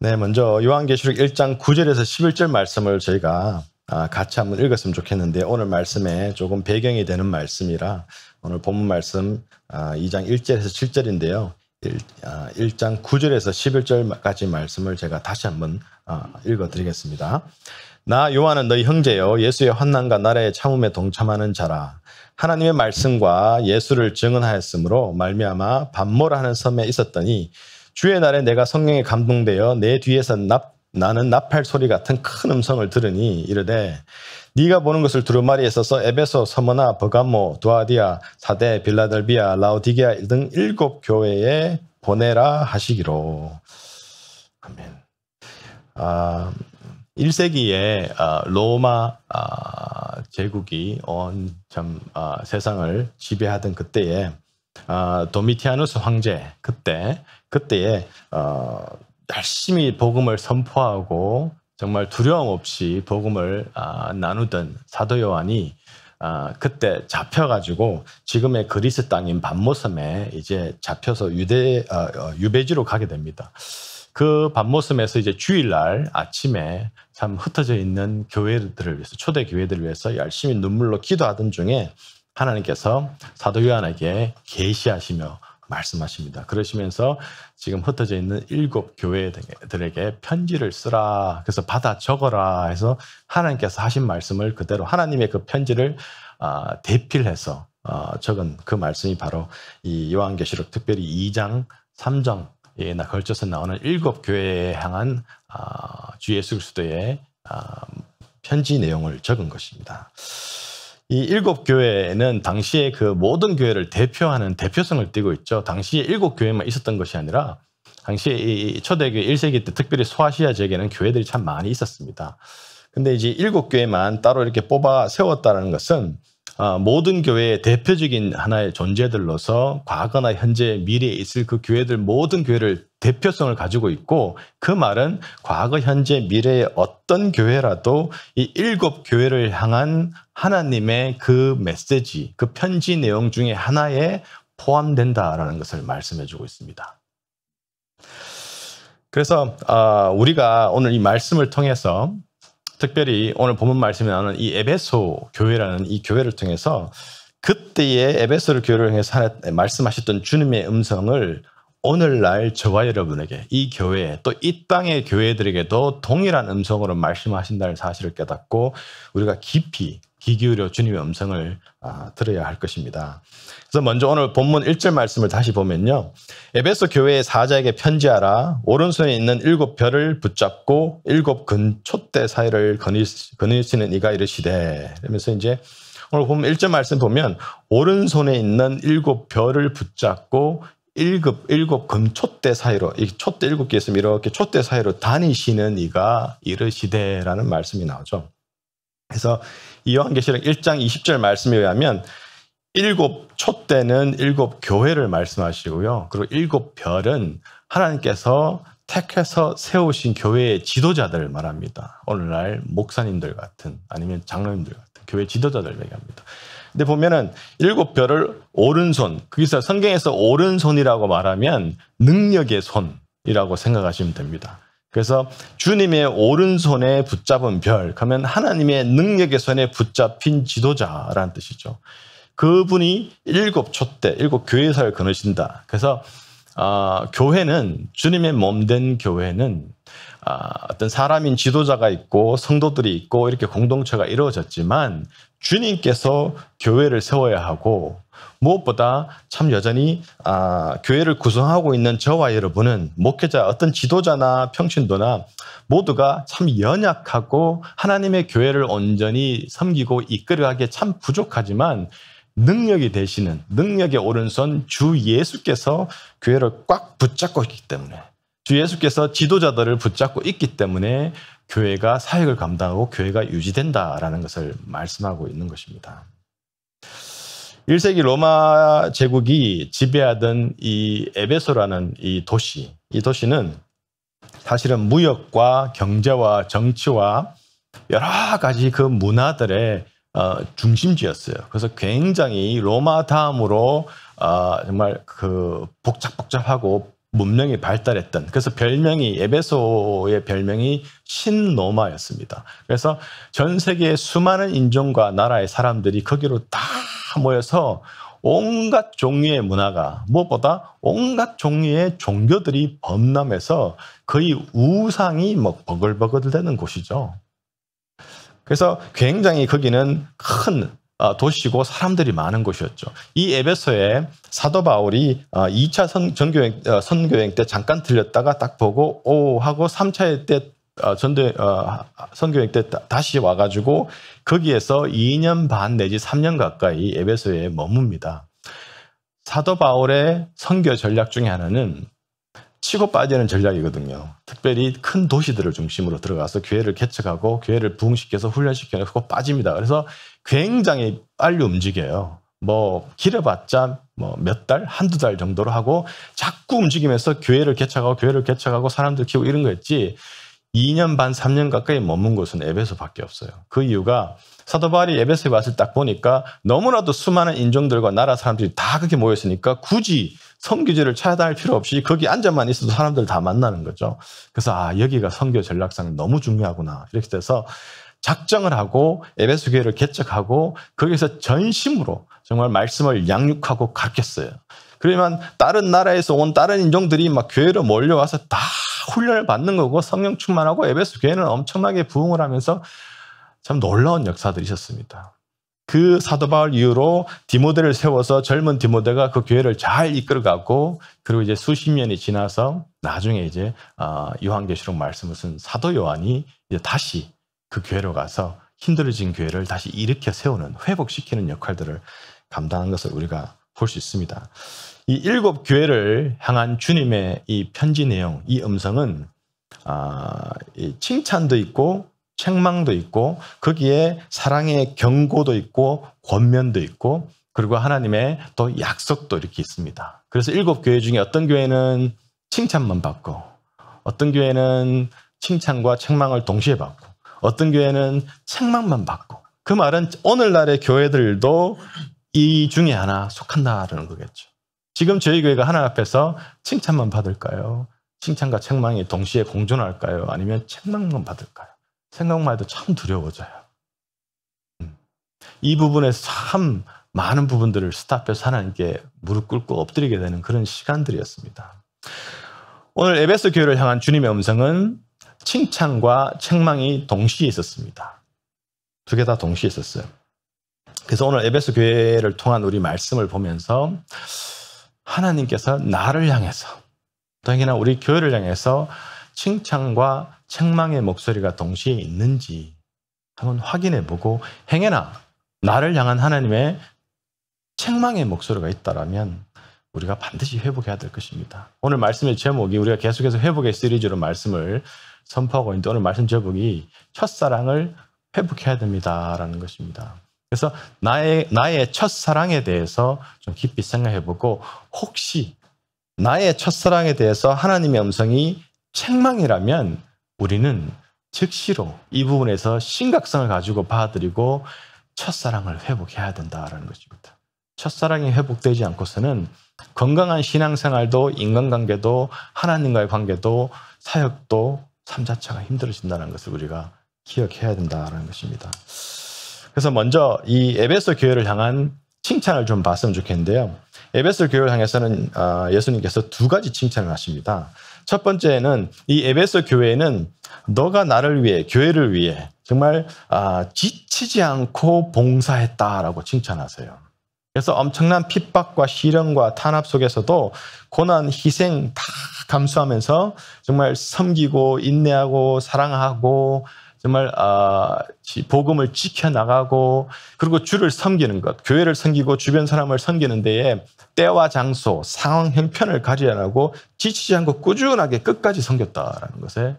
네, 먼저 요한계시록 1장 9절에서 11절 말씀을 저희가 같이 한번 읽었으면 좋겠는데 오늘 말씀에 조금 배경이 되는 말씀이라 오늘 본문 말씀 2장 1절에서 7절인데요. 1장 9절에서 11절까지 말씀을 제가 다시 한번 읽어드리겠습니다. 나 요한은 너희 형제요 예수의 환난과 나라의 참음에 동참하는 자라. 하나님의 말씀과 예수를 증언하였으므로 말미암아 반모라는 섬에 있었더니 주의 날에 내가 성령에 감동되어 내 뒤에서 나는 나팔 소리 같은 큰 음성을 들으니 이르되 네가 보는 것을 두루마리에 써서 에베소, 서머나, 버가모, 두아디아, 사데, 빌라델비아, 라오디게아 등 7 교회에 보내라 하시기로. 아멘. 1세기에 로마 제국이 온 세상을 지배하던 그때에 도미티아누스 황제 그때에 열심히 복음을 선포하고 정말 두려움 없이 복음을 나누던 사도 요한이 그때 잡혀가지고 지금의 그리스 땅인 반모섬에 이제 잡혀서 유배지로 가게 됩니다. 그 반모섬에서 이제 주일날 아침에 참 흩어져 있는 교회들을 위해서, 초대 교회들을 위해서 열심히 눈물로 기도하던 중에 하나님께서 사도 요한에게 계시하시며 말씀하십니다. 그러시면서 지금 흩어져 있는 7 교회들에게 편지를 쓰라. 그래서 받아 적어라 해서 하나님께서 하신 말씀을 그대로 하나님의 그 편지를 대필해서 적은 그 말씀이 바로 이 요한계시록 특별히 2장 3장에 걸쳐서 나오는 7 교회에 향한 주 예수 그리스도의 편지 내용을 적은 것입니다. 이 7 교회는 당시에 그 모든 교회를 대표하는 대표성을 띠고 있죠. 당시에 7 교회만 있었던 것이 아니라 당시에 이 초대교회 1세기 때 특별히 소아시아 지역에는 교회들이 참 많이 있었습니다. 근데 이제 7 교회만 따로 이렇게 뽑아 세웠다는 것은 모든 교회의 대표적인 하나의 존재들로서 과거나 현재, 미래에 있을 그 교회들 모든 교회를 대표성을 가지고 있고, 그 말은 과거, 현재, 미래의 어떤 교회라도 이 7 교회를 향한 하나님의 그 메시지, 그 편지 내용 중에 하나에 포함된다라는 것을 말씀해 주고 있습니다. 그래서 우리가 오늘 이 말씀을 통해서 특별히 오늘 본문 말씀에 나오는 이 에베소 교회라는 이 교회를 통해서 그때의 에베소 교회를 통해서 말씀하셨던 주님의 음성을 오늘날 저와 여러분에게 이 교회 또 이 땅의 교회들에게도 동일한 음성으로 말씀하신다는 사실을 깨닫고 우리가 깊이 귀 기울여 주님의 음성을 들어야 할 것입니다. 그래서 먼저 오늘 본문 1절 말씀을 다시 보면요. 에베소 교회의 사자에게 편지하라. 오른손에 있는 7 별을 붙잡고 7 근촛대 사이를 거느시는 이가 이르시되. 그러면서 이제 오늘 보면 1절 말씀 보면 오른손에 있는 7 별을 붙잡고 7 금촛대 사이로, 이 촛대 7개 있으면 이렇게 촛대 사이로 다니시는 이가 이르시되라는 말씀이 나오죠. 그래서 이 요한계시록 1장 20절 말씀에 의하면 7 촛대는 7 교회를 말씀하시고요. 그리고 7 별은 하나님께서 택해서 세우신 교회의 지도자들을 말합니다. 오늘날 목사님들 같은 아니면 장로님들 같은 교회 지도자들 얘기합니다. 근데 보면은 7 별을 오른손, 거기서 성경에서 오른손이라고 말하면 능력의 손이라고 생각하시면 됩니다. 그래서 주님의 오른손에 붙잡은 별, 그러면 하나님의 능력의 손에 붙잡힌 지도자라는 뜻이죠. 그분이 7 촛대, 7 교회사를 거느신다. 그래서 교회는, 주님의 몸된 교회는 어떤 사람인 지도자가 있고 성도들이 있고 이렇게 공동체가 이루어졌지만 주님께서 교회를 세워야 하고, 무엇보다 참 여전히 교회를 구성하고 있는 저와 여러분은 목회자, 어떤 지도자나 평신도나 모두가 참 연약하고 하나님의 교회를 온전히 섬기고 이끌어가기에 참 부족하지만 능력이 되시는, 능력의 오른손 주 예수께서 교회를 꽉 붙잡고 있기 때문에, 주 예수께서 지도자들을 붙잡고 있기 때문에 교회가 사역을 감당하고 교회가 유지된다라는 것을 말씀하고 있는 것입니다. 1세기 로마 제국이 지배하던 이 에베소라는 이 도시는 사실은 무역과 경제와 정치와 여러 가지 그 문화들의 중심지였어요. 그래서 굉장히 로마 다음으로 정말 그 복잡하고 문명이 발달했던, 그래서 별명이, 에베소의 별명이 신로마였습니다. 그래서 전 세계의 수많은 인종과 나라의 사람들이 거기로 다 모여서 온갖 종류의 문화가, 무엇보다 온갖 종류의 종교들이 범람해서 거의 우상이 뭐 버글버글되는 곳이죠. 그래서 굉장히 거기는 큰 도시고 사람들이 많은 곳이었죠. 이 에베소에 사도 바울이 2차 선교여행 때 잠깐 들렸다가 딱 보고 오 하고 3차 때 선교여행 때 다시 와가지고 거기에서 2년 반 내지 3년 가까이 에베소에 머뭅니다. 사도 바울의 선교 전략 중에 하나는 치고 빠지는 전략이거든요. 특별히 큰 도시들을 중심으로 들어가서 교회를 개척하고 교회를 부흥시켜서 훈련시켜놓고 빠집니다. 그래서 굉장히 빨리 움직여요. 뭐 길어봤자 뭐 몇 달, 한두 달 정도로 하고 자꾸 움직이면서 교회를 개척하고 사람들 키우고 이런 거 했지 2년 반, 3년 가까이 머문 곳은 에베소밖에 없어요. 그 이유가 사도 바울이 에베소에 왔을 딱 보니까 너무나도 수많은 인종들과 나라 사람들이 다 그렇게 모였으니까 굳이 선교지를 찾아다닐 필요 없이 거기 앉아만 있어도 사람들 다 만나는 거죠. 그래서 여기가 선교 전략상 너무 중요하구나. 이렇게 돼서 작정을 하고 에베소 교회를 개척하고 거기서 전심으로 정말 말씀을 양육하고 가르쳤어요. 그러면 다른 나라에서 온 다른 인종들이 막 교회로 몰려와서 다 훈련을 받는 거고 성령 충만하고 에베소 교회는 엄청나게 부흥을 하면서 참 놀라운 역사들이 있었습니다. 그 사도 바울 이후로 디모데를 세워서 젊은 디모데가 그 교회를 잘 이끌어가고 그리고 이제 수십 년이 지나서 나중에 이제 요한계시록 말씀을 쓴 사도 요한이 이제 다시 그 교회로 가서 힘들어진 교회를 다시 일으켜 세우는 회복시키는 역할들을 감당한 것을 우리가 볼 수 있습니다. 이 7 교회를 향한 주님의 이 편지 내용, 이 음성은 이 칭찬도 있고 책망도 있고 거기에 사랑의 경고도 있고 권면도 있고 그리고 하나님의 또 약속도 이렇게 있습니다. 그래서 7 교회 중에 어떤 교회는 칭찬만 받고 어떤 교회는 칭찬과 책망을 동시에 받고 어떤 교회는 책망만 받고 그 말은 오늘날의 교회들도 이 중에 하나 속한다라는 거겠죠. 지금 저희 교회가 하나님 앞에서 칭찬만 받을까요? 칭찬과 책망이 동시에 공존할까요? 아니면 책망만 받을까요? 생각만 해도 참 두려워져요. 이 부분에서 참 많은 부분들을 스탑해서 하나님께 무릎 꿇고 엎드리게 되는 그런 시간들이었습니다. 오늘 에베소 교회를 향한 주님의 음성은 칭찬과 책망이 동시에 있었습니다. 두 개 다 동시에 있었어요. 그래서 오늘 에베소 교회를 통한 우리 말씀을 보면서 하나님께서 나를 향해서 더욱이나 우리 교회를 향해서 칭찬과 책망의 목소리가 동시에 있는지 한번 확인해보고 행여나 나를 향한 하나님의 책망의 목소리가 있다라면 우리가 반드시 회복해야 될 것입니다. 오늘 말씀의 제목이 우리가 계속해서 회복의 시리즈로 말씀을 선포하고 있는데 오늘 말씀 제목이 첫사랑을 회복해야 됩니다라는 것입니다. 그래서 나의 첫사랑에 대해서 좀 깊이 생각해보고 혹시 나의 첫사랑에 대해서 하나님의 음성이 책망이라면 우리는 즉시로 이 부분에서 심각성을 가지고 받아들이고 첫사랑을 회복해야 된다는 것입니다. 첫사랑이 회복되지 않고서는 건강한 신앙생활도 인간관계도 하나님과의 관계도 사역도 삶 자체가 힘들어진다는 것을 우리가 기억해야 된다는 것입니다. 그래서 먼저 이 에베소 교회를 향한 칭찬을 좀 봤으면 좋겠는데요. 에베소 교회를 향해서는 예수님께서 2가지 칭찬을 하십니다. 첫 번째는 이 에베소 교회는 너가 나를 위해, 교회를 위해 정말 지치지 않고 봉사했다라고 칭찬하세요. 그래서 엄청난 핍박과 시련과 탄압 속에서도 고난, 희생 다 감수하면서 정말 섬기고 인내하고 사랑하고 정말 복음을 지켜나가고 그리고 주를 섬기는 것, 교회를 섬기고 주변 사람을 섬기는 데에 때와 장소, 상황, 형편을 가리지 않고 지치지 않고 꾸준하게 끝까지 섬겼다라는 것에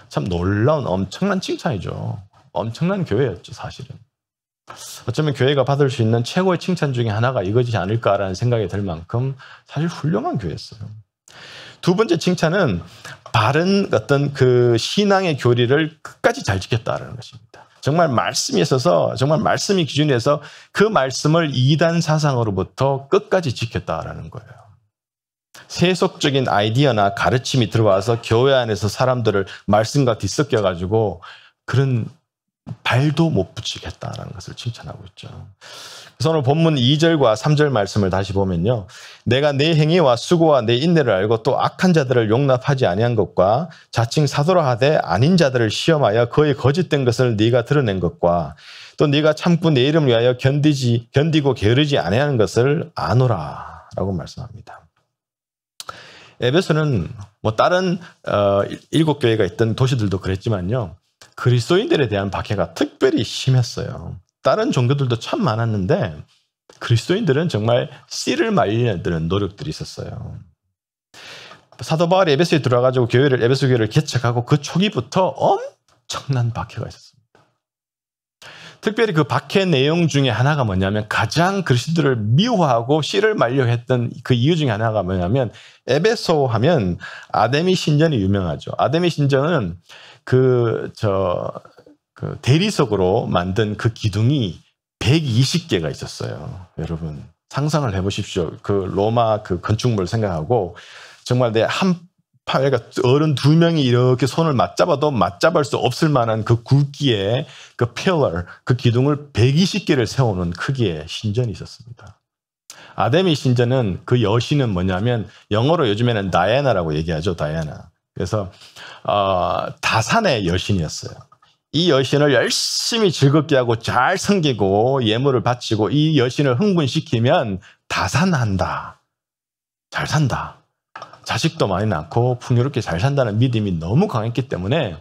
참 놀라운 엄청난 칭찬이죠. 엄청난 교회였죠, 사실은. 어쩌면 교회가 받을 수 있는 최고의 칭찬 중에 하나가 이거지 않을까라는 생각이 들 만큼 사실 훌륭한 교회였어요. 2번째 칭찬은 바른 어떤 그 신앙의 교리를 끝까지 잘 지켰다는 것입니다. 정말 말씀이 있어서 정말 말씀이 기준에서 그 말씀을 이단 사상으로부터 끝까지 지켰다라는 거예요. 세속적인 아이디어나 가르침이 들어와서 교회 안에서 사람들을 말씀과 뒤섞여가지고 그런 발도 못 붙이겠다라는 것을 칭찬하고 있죠. 그래서 오늘 본문 2절과 3절 말씀을 다시 보면요. 내가 내 행위와 수고와 내 인내를 알고 또 악한 자들을 용납하지 아니한 것과 자칭 사도라 하되 아닌 자들을 시험하여 그의 거짓된 것을 네가 드러낸 것과 또 네가 참고 내 이름을 위하여 견디고 게으르지 아니하는 것을 아노라 라고 말씀합니다. 에베소는 뭐 다른 7교회가 있던 도시들도 그랬지만요. 그리스도인들에 대한 박해가 특별히 심했어요. 다른 종교들도 참 많았는데 그리스도인들은 정말 씨를 말리는 노력들이 있었어요. 사도 바울이 에베소에 들어가지고 에베소 교회를 개척하고 그 초기부터 엄청난 박해가 있었습니다. 특별히 그 박해 내용 중에 하나가 뭐냐면 가장 그리스도를 미워하고 씨를 말려 했던 그 이유 중에 하나가 뭐냐면 에베소 하면 아데미 신전이 유명하죠. 아데미 신전은 그 대리석으로 만든 그 기둥이 120개가 있었어요. 여러분 상상을 해보십시오. 그 로마 그 건축물을 생각하고 정말 내 한 팔가 어른 2명이 이렇게 손을 맞잡아도 맞잡을 수 없을 만한 그 굵기의 그 필러, 그 기둥을 120개를 세우는 크기의 신전이 있었습니다. 아데미 신전은 그 여신은 뭐냐면 영어로 요즘에는 다이애나라고 얘기하죠. 다이애나. 그래서 다산의 여신이었어요. 이 여신을 열심히 즐겁게 하고 잘 섬기고 예물을 바치고 이 여신을 흥분시키면 다산한다. 잘 산다. 자식도 많이 낳고 풍요롭게 잘 산다는 믿음이 너무 강했기 때문에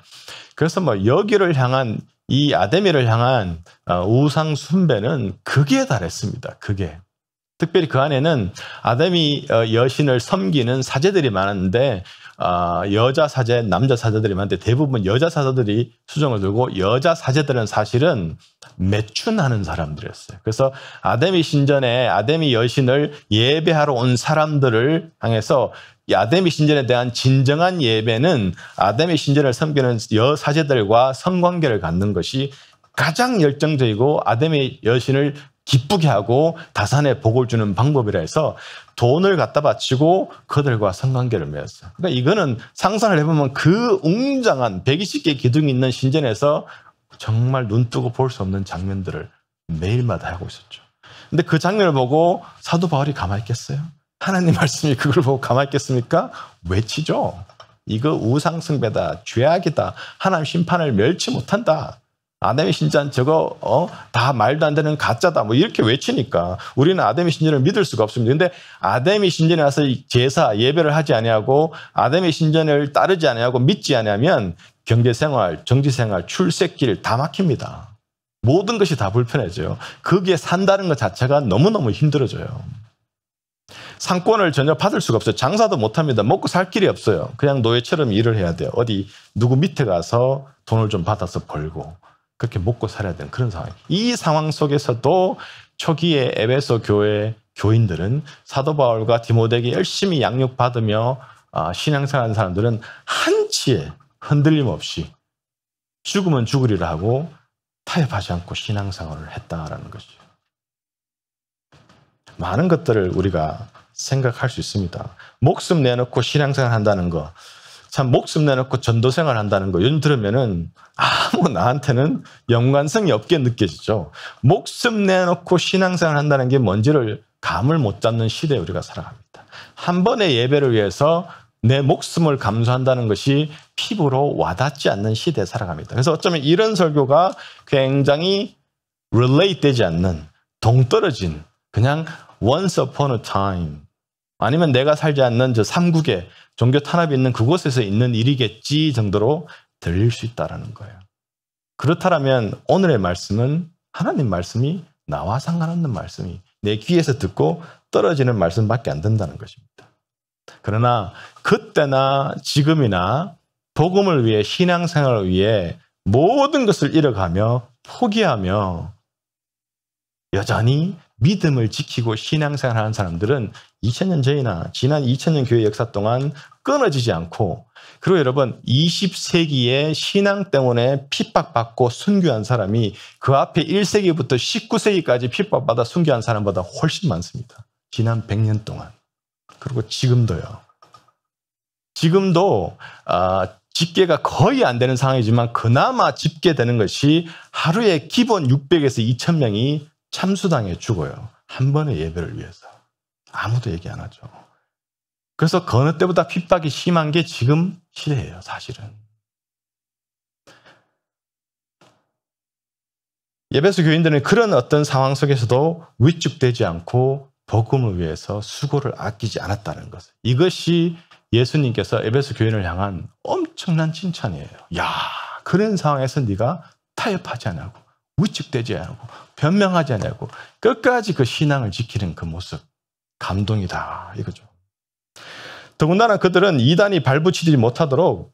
그래서 뭐 여기를 향한 이 아데미를 향한 우상 숭배는 극에 달했습니다. 극에. 특별히 그 안에는 아데미 여신을 섬기는 사제들이 많았는데 여자 사제, 남자 사제들이 많은데 대부분 여자 사제들이 수정을 들고 여자 사제들은 사실은 매춘하는 사람들이었어요. 그래서 아데미 신전에 아데미 여신을 예배하러 온 사람들을 향해서 이 아데미 신전에 대한 진정한 예배는 아데미 신전을 섬기는 여사제들과 성관계를 갖는 것이 가장 열정적이고 아데미 여신을 기쁘게 하고 다산에 복을 주는 방법이라 해서 돈을 갖다 바치고 그들과 성관계를 맺었어요. 그러니까 이거는 상상을 해보면 그 웅장한 120개 기둥이 있는 신전에서 정말 눈 뜨고 볼 수 없는 장면들을 매일마다 하고 있었죠. 근데 그 장면을 보고 사도 바울이 가만히 있겠어요? 하나님 말씀이 그걸 보고 가만히 있겠습니까? 외치죠. 이거 우상 숭배다, 죄악이다, 하나님 심판을 멸치 못한다. 아데미 신전 저거 다 말도 안 되는 가짜다 뭐 이렇게 외치니까 우리는 아데미 신전을 믿을 수가 없습니다. 근데 아데미 신전에 와서 제사 예배를 하지 아니하고 아데미 신전을 따르지 아니하고 믿지 아니하면 경제생활, 정치생활, 출세길 다 막힙니다. 모든 것이 다 불편해져요. 거기에 산다는 것 자체가 너무너무 힘들어져요. 상권을 전혀 받을 수가 없어요. 장사도 못합니다. 먹고 살 길이 없어요. 그냥 노예처럼 일을 해야 돼요. 어디 누구 밑에 가서 돈을 좀 받아서 벌고 그렇게 먹고 살아야 되는 그런 상황. 이 상황 속에서도 초기에 에베소 교회 교인들은 사도 바울과 디모데에게 열심히 양육받으며 신앙생활하는 사람들은 한치의 흔들림 없이 죽으면 죽으리라 하고 타협하지 않고 신앙생활을 했다라는 것이죠. 많은 것들을 우리가 생각할 수 있습니다. 목숨 내놓고 신앙생활 한다는 거, 참 목숨 내놓고 전도생활 한다는 거 요즘 들으면은 아무 나한테는 연관성이 없게 느껴지죠. 목숨 내놓고 신앙생활 한다는 게 뭔지를 감을 못 잡는 시대에 우리가 살아갑니다. 한 번의 예배를 위해서 내 목숨을 감수한다는 것이 피부로 와닿지 않는 시대에 살아갑니다. 그래서 어쩌면 이런 설교가 굉장히 relate 되지 않는 동떨어진 그냥 once upon a time 아니면 내가 살지 않는 저 삼국에 종교 탄압이 있는 그곳에서 있는 일이겠지 정도로 들릴 수 있다는 거예요. 그렇다면 오늘의 말씀은 하나님 말씀이 나와 상관없는 말씀이 내 귀에서 듣고 떨어지는 말씀밖에 안 된다는 것입니다. 그러나 그때나 지금이나 복음을 위해 신앙생활을 위해 모든 것을 잃어가며 포기하며 여전히 믿음을 지키고 신앙생활하는 사람들은 2000년 전이나 지난 2000년 교회 역사 동안 끊어지지 않고 그리고 여러분 20세기에 신앙 때문에 핍박받고 순교한 사람이 그 앞에 1세기부터 19세기까지 핍박받아 순교한 사람보다 훨씬 많습니다. 지난 100년 동안. 그리고 지금도요. 지금도 집계가 거의 안 되는 상황이지만 그나마 집계되는 것이 하루에 기본 600에서 2,000명이 참수당해 죽어요. 한 번의 예배를 위해서. 아무도 얘기 안 하죠. 그래서 그 어느 때보다 핍박이 심한 게 지금 시대예요, 사실은. 에베소 교인들은 그런 어떤 상황 속에서도 위축되지 않고 복음을 위해서 수고를 아끼지 않았다는 것. 이것이 예수님께서 에베소 교인을 향한 엄청난 칭찬이에요. 야, 그런 상황에서 네가 타협하지 않고 위축되지 않고 변명하지 않고 끝까지 그 신앙을 지키는 그 모습, 감동이다 이거죠. 더군다나 그들은 이단이 발붙이지 못하도록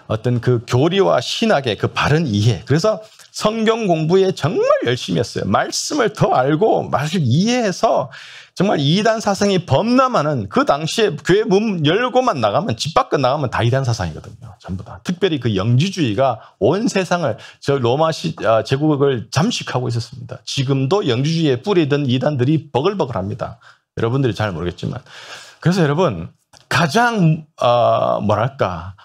어떤 그 교리와 신학의 그 바른 이해, 그래서 성경 공부에 정말 열심히 했어요. 말씀을 더 알고 말씀을 이해해서 정말 이단 사상이 범람하는 그 당시에 교회 문 열고만 나가면 집 밖에 나가면 다 이단 사상이거든요. 전부 다. 특별히 그 영지주의가 온 세상을 저 로마 제국을 잠식하고 있었습니다. 지금도 영지주의에 뿌리던 이단들이 버글버글합니다. 여러분들이 잘 모르겠지만. 그래서 여러분 가장 뭐랄까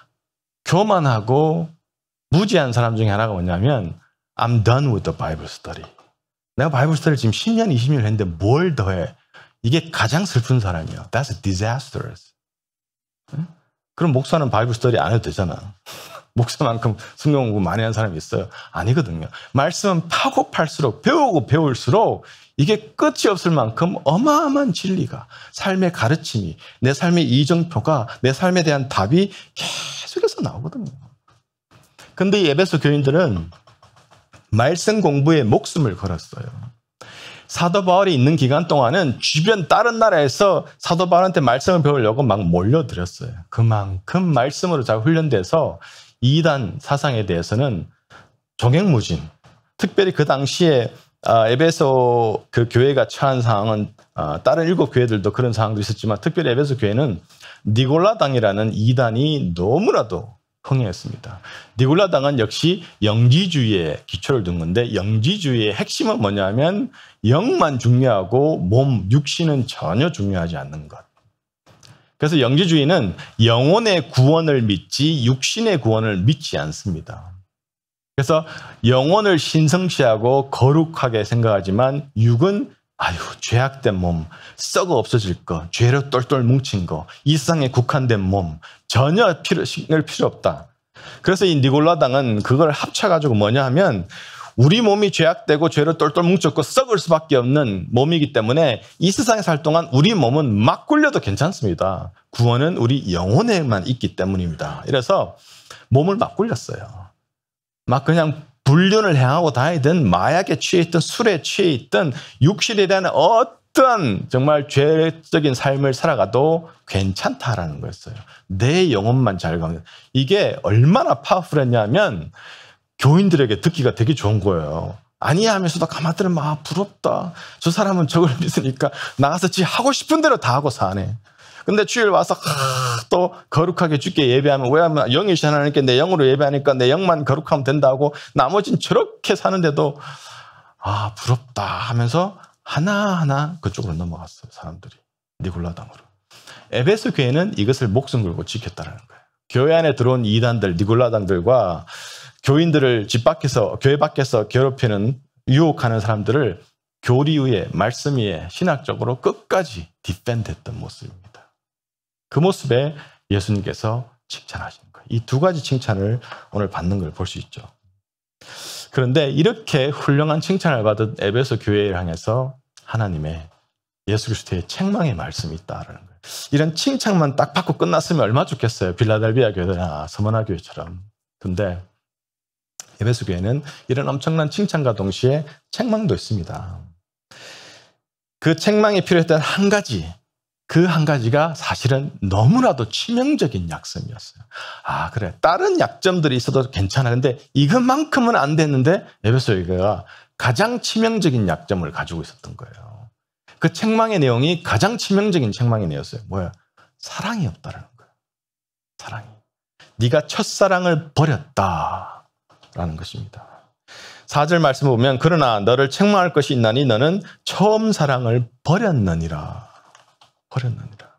교만하고 무지한 사람 중에 하나가 뭐냐면 I'm done with the Bible study. 내가 바이블 스터디를 지금 10년, 20년 했는데 뭘 더해? 이게 가장 슬픈 사람이에요. That's disastrous. 그럼 목사는 바이블 스터디 안 해도 되잖아. 목사만큼 성경 공부 많이 한 사람이 있어요? 아니거든요. 말씀은 파고 팔수록 배우고 배울수록 이게 끝이 없을 만큼 어마어마한 진리가, 삶의 가르침이, 내 삶의 이정표가, 내 삶에 대한 답이 계속해서 나오거든요. 근데 이 에베소 교인들은 말씀 공부에 목숨을 걸었어요. 사도 바울이 있는 기간 동안은 주변 다른 나라에서 사도 바울한테 말씀을 배우려고 막 몰려들었어요. 그만큼 말씀으로 잘 훈련돼서 이단 사상에 대해서는 종횡무진. 특별히 그 당시에 에베소 그 교회가 처한 상황은 다른 7 교회들도 그런 상황도 있었지만 특별히 에베소 교회는 니골라당이라는 이단이 너무나도 흥행했습니다. 니골라당은 역시 영지주의에 기초를 둔 건데 영지주의의 핵심은 뭐냐면 영만 중요하고 몸, 육신은 전혀 중요하지 않는 것. 그래서 영지주의는 영혼의 구원을 믿지 육신의 구원을 믿지 않습니다. 그래서 영혼을 신성시하고 거룩하게 생각하지만 육은 죄악된 몸, 썩어 없어질 거, 죄로 똘똘 뭉친 거, 이 세상에 국한된 몸, 전혀 신경 필요 없다. 그래서 이 니골라당은 그걸 합쳐가지고 뭐냐 하면 우리 몸이 죄악되고 죄로 똘똘 뭉쳤고 썩을 수밖에 없는 몸이기 때문에 이 세상에 살 동안 우리 몸은 막 굴려도 괜찮습니다. 구원은 우리 영혼에만 있기 때문입니다. 이래서 몸을 막 굴렸어요. 막 그냥 불륜을 행하고 다니든 마약에 취해 있든 술에 취해 있든 육신에 대한 어떤 정말 죄적인 삶을 살아가도 괜찮다라는 거였어요. 내 영혼만 잘 가면. 이게 얼마나 파워풀했냐면 교인들에게 듣기가 되게 좋은 거예요. 아니야 하면서도 가만히 들으면 부럽다. 저 사람은 저걸 믿으니까 나가서 지 하고 싶은 대로 다 하고 사네. 근데 주일 와서 또 거룩하게 주께 예배하면 왜냐하면 영이신 하나님께 내 영으로 예배하니까 내 영만 거룩하면 된다고 나머지는 저렇게 사는데도 부럽다 하면서 하나하나 그쪽으로 넘어갔어요. 사람들이. 니골라당으로. 에베소 교회는 이것을 목숨 걸고 지켰다는 거예요. 교회 안에 들어온 이단들, 니골라당들과 교인들을 집 밖에서, 교회 밖에서 괴롭히는, 유혹하는 사람들을 교리 위에, 말씀 위에 신학적으로 끝까지 디펜드했던 모습입니다. 그 모습에 예수님께서 칭찬하시는 거예요. 이 두 가지 칭찬을 오늘 받는 걸 볼 수 있죠. 그런데 이렇게 훌륭한 칭찬을 받은 에베소 교회를 향해서 하나님의 예수 그리스도의 책망의 말씀이 있다라는 거예요. 이런 칭찬만 딱 받고 끝났으면 얼마나 좋겠어요. 빌라델비아 교회나 서머나 교회처럼. 근데 에베소 교회는 이런 엄청난 칭찬과 동시에 책망도 있습니다. 그 책망이 필요했던 한 가지, 그 한 가지가 사실은 너무나도 치명적인 약점이었어요. 그래. 다른 약점들이 있어도 괜찮아. 근데 이것만큼은 안 됐는데 에베소 교회가 가장 치명적인 약점을 가지고 있었던 거예요. 그 책망의 내용이 가장 치명적인 책망의 내용이었어요. 뭐야? 사랑이 없다라는 거예요. 사랑이. 네가 첫사랑을 버렸다라는 것입니다. 4절 말씀 보면 그러나 너를 책망할 것이 있나니 너는 처음 사랑을 버렸느니라. 버렸느니라.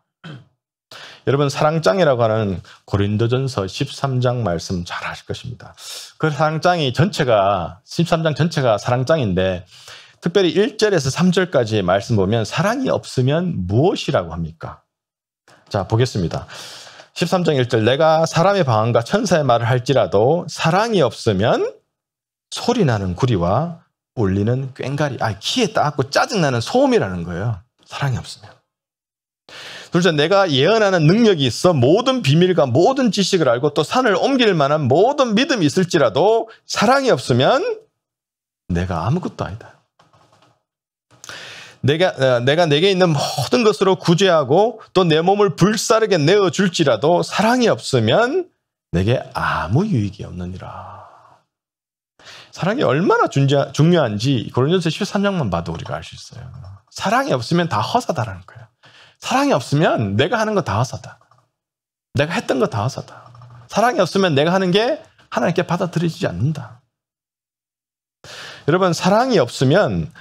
여러분 사랑장이라고 하는 고린도전서 13장 말씀 잘 아실 것입니다. 그 사랑장이 전체가 13장 전체가 사랑장인데 특별히 1절에서 3절까지의 말씀 보면 사랑이 없으면 무엇이라고 합니까? 자 보겠습니다. 13장 1절 내가 사람의 방언과 천사의 말을 할지라도 사랑이 없으면 소리나는 구리와 울리는 꽹과리 귀에 따갑고 짜증나는 소음이라는 거예요. 사랑이 없으면. 둘째, 내가 예언하는 능력이 있어 모든 비밀과 모든 지식을 알고 또 산을 옮길 만한 모든 믿음이 있을지라도 사랑이 없으면 내가 아무것도 아니다. 내가 내게 있는 모든 것으로 구제하고 또 내 몸을 불사르게 내어줄지라도 사랑이 없으면 내게 아무 유익이 없느니라. 사랑이 얼마나 중요한지 고린도서 13장만 봐도 우리가 알 수 있어요. 사랑이 없으면 다 허사다라는 거예요. 사랑이 없으면 내가 하는 거 다 허사다. 내가 했던 거 다 허사다. 사랑이 없으면 내가 하는 게 하나님께 받아들여지지 않는다. 여러분 사랑이 없으면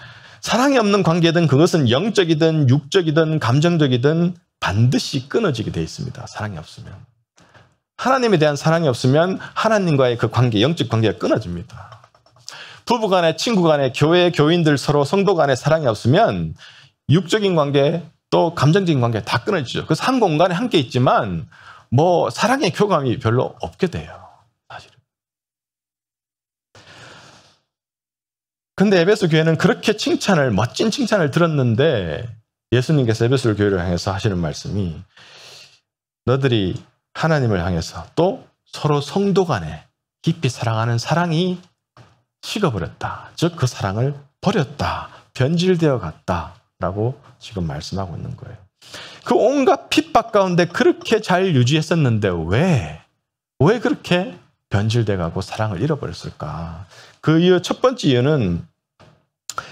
사랑이 없는 관계든 그것은 영적이든 육적이든 감정적이든 반드시 끊어지게 돼 있습니다. 사랑이 없으면. 하나님에 대한 사랑이 없으면 하나님과의 그 관계, 영적 관계가 끊어집니다. 부부 간에, 친구 간에, 교회, 교인들 서로 성도 간에 사랑이 없으면 육적인 관계 또 감정적인 관계 다 끊어지죠. 그래서 한 공간에 함께 있지만 뭐 사랑의 교감이 별로 없게 돼요. 사실은. 근데 에베소 교회는 그렇게 멋진 칭찬을 들었는데 예수님께서 에베소 교회를 향해서 하시는 말씀이 너들이 하나님을 향해서 또 서로 성도 간에 깊이 사랑하는 사랑이 식어버렸다. 즉 그 사랑을 버렸다. 변질되어 갔다라고 지금 말씀하고 있는 거예요. 그 온갖 핍박 가운데 그렇게 잘 유지했었는데 왜 그렇게 변질돼 가고 사랑을 잃어버렸을까? 그 이유 첫 번째 이유는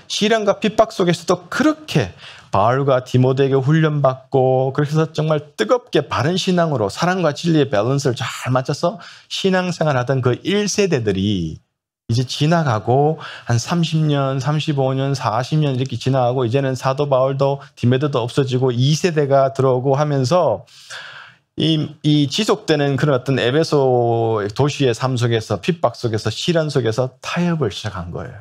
시련과 핍박 속에서도 그렇게 바울과 디모데에게 훈련받고 그렇게 해서 정말 뜨겁게 바른 신앙으로 사랑과 진리의 밸런스를 잘 맞춰서 신앙생활하던 그 1세대들이 이제 지나가고 한 30년, 35년, 40년 이렇게 지나가고 이제는 사도 바울도 디모데도 없어지고 2세대가 들어오고 하면서 이 지속되는 그런 어떤 에베소 도시의 삶 속에서 핍박 속에서 시련 속에서 타협을 시작한 거예요.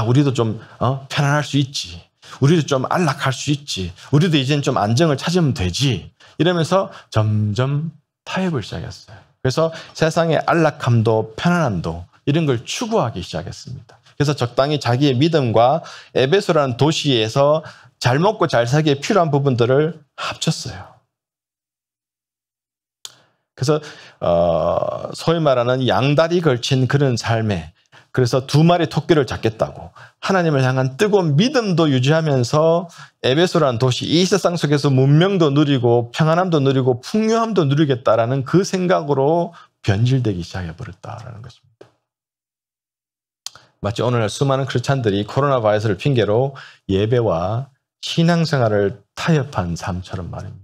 우리도 좀 편안할 수 있지. 우리도 좀 안락할 수 있지. 우리도 이제는 좀 안정을 찾으면 되지. 이러면서 점점 타협을 시작했어요. 그래서 세상의 안락함도 편안함도 이런 걸 추구하기 시작했습니다. 그래서 적당히 자기의 믿음과 에베소라는 도시에서 잘 먹고 잘 살기에 필요한 부분들을 합쳤어요. 그래서 소위 말하는 양다리 걸친 그런 삶에 그래서 두 마리 토끼를 잡겠다고 하나님을 향한 뜨거운 믿음도 유지하면서 에베소라는 도시 이 세상 속에서 문명도 누리고 평안함도 누리고 풍요함도 누리겠다라는 그 생각으로 변질되기 시작해버렸다라는 것입니다. 마치 오늘날 수많은 크리스찬들이 코로나 바이러스를 핑계로 예배와 신앙생활을 타협한 삶처럼 말입니다.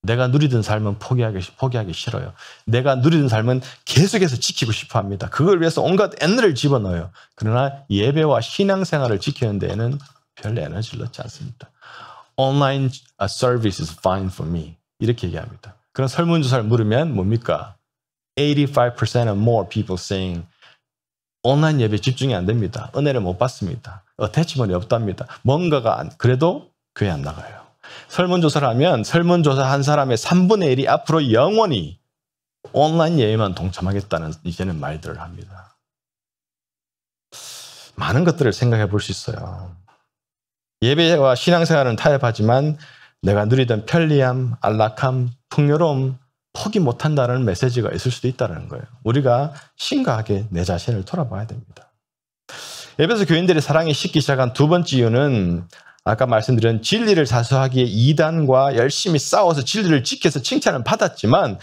내가 누리던 삶은 포기하기 싫어요. 내가 누리던 삶은 계속해서 지키고 싶어 합니다. 그걸 위해서 온갖 에너지를 집어넣어요. 그러나 예배와 신앙생활을 지키는 데에는 별 에너지를 넣지 않습니다. Online service is fine for me. 이렇게 얘기합니다. 그런 설문조사를 물으면 뭡니까? 85% or more people saying 온라인 예배 집중이 안 됩니다. 은혜를 못 받습니다. 어태치먼이 없답니다. 뭔가가 그래도 교회 안 나가요. 설문조사를 하면 설문조사한 사람의 3분의 1이 앞으로 영원히 온라인 예배만 동참하겠다는 이제는 말들을 합니다. 많은 것들을 생각해 볼 수 있어요. 예배와 신앙생활은 타협하지만 내가 누리던 편리함, 안락함, 풍요로움 포기 못한다는 메시지가 있을 수도 있다는 거예요. 우리가 심각하게 내 자신을 돌아봐야 됩니다. 에베소 교인들의 사랑이 식기 시작한 두 번째 이유는 아까 말씀드린 진리를 사수하기에 이단과 열심히 싸워서 진리를 지켜서 칭찬을 받았지만